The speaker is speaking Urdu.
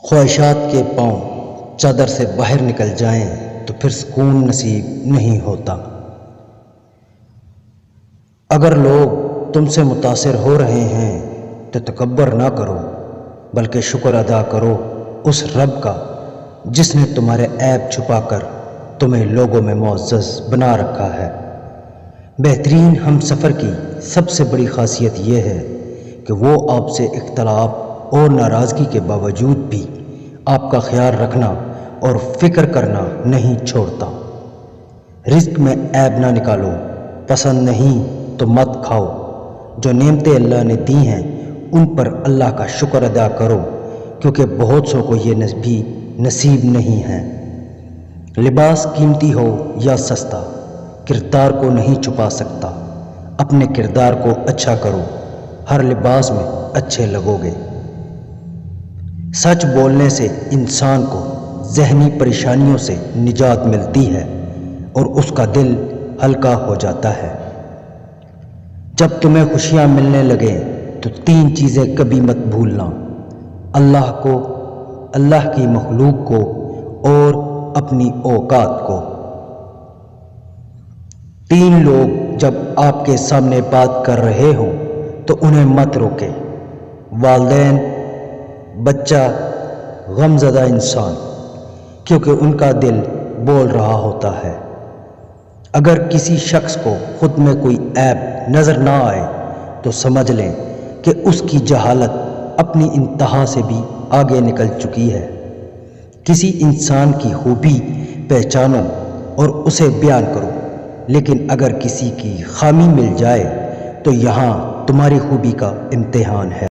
خواہشات کے پاؤں چادر سے باہر نکل جائیں تو پھر سکون نصیب نہیں ہوتا۔ اگر لوگ تم سے متاثر ہو رہے ہیں تو تکبر نہ کرو، بلکہ شکر ادا کرو اس رب کا جس نے تمہارے عیب چھپا کر تمہیں لوگوں میں معزز بنا رکھا ہے۔ بہترین ہم سفر کی سب سے بڑی خاصیت یہ ہے کہ وہ آپ سے اختلاف اور ناراضگی کے باوجود بھی آپ کا خیال رکھنا اور فکر کرنا نہیں چھوڑتا۔ رزق میں عیب نہ نکالو، پسند نہیں تو مت کھاؤ۔ جو نعمتیں اللہ نے دی ہیں ان پر اللہ کا شکر ادا کرو، کیونکہ بہت سو کو یہ بھی نصیب نہیں ہے۔ لباس قیمتی ہو یا سستا، کردار کو نہیں چھپا سکتا۔ اپنے کردار کو اچھا کرو، ہر لباس میں اچھے لگو گے۔ سچ بولنے سے انسان کو ذہنی پریشانیوں سے نجات ملتی ہے اور اس کا دل ہلکا ہو جاتا ہے۔ جب تمہیں خوشیاں ملنے لگیں تو 3 چیزیں کبھی مت بھولنا: اللہ کو، اللہ کی مخلوق کو اور اپنی اوقات کو۔ 3 لوگ جب آپ کے سامنے بات کر رہے ہوں تو انہیں مت روکیں: والدین، بچہ، غم زدہ انسان، کیونکہ ان کا دل بول رہا ہوتا ہے۔ اگر کسی شخص کو خود میں کوئی عیب نظر نہ آئے تو سمجھ لیں کہ اس کی جہالت اپنی انتہا سے بھی آگے نکل چکی ہے۔ کسی انسان کی خوبی پہچانو اور اسے بیان کرو، لیکن اگر کسی کی خامی مل جائے تو یہاں تمہاری خوبی کا امتحان ہے۔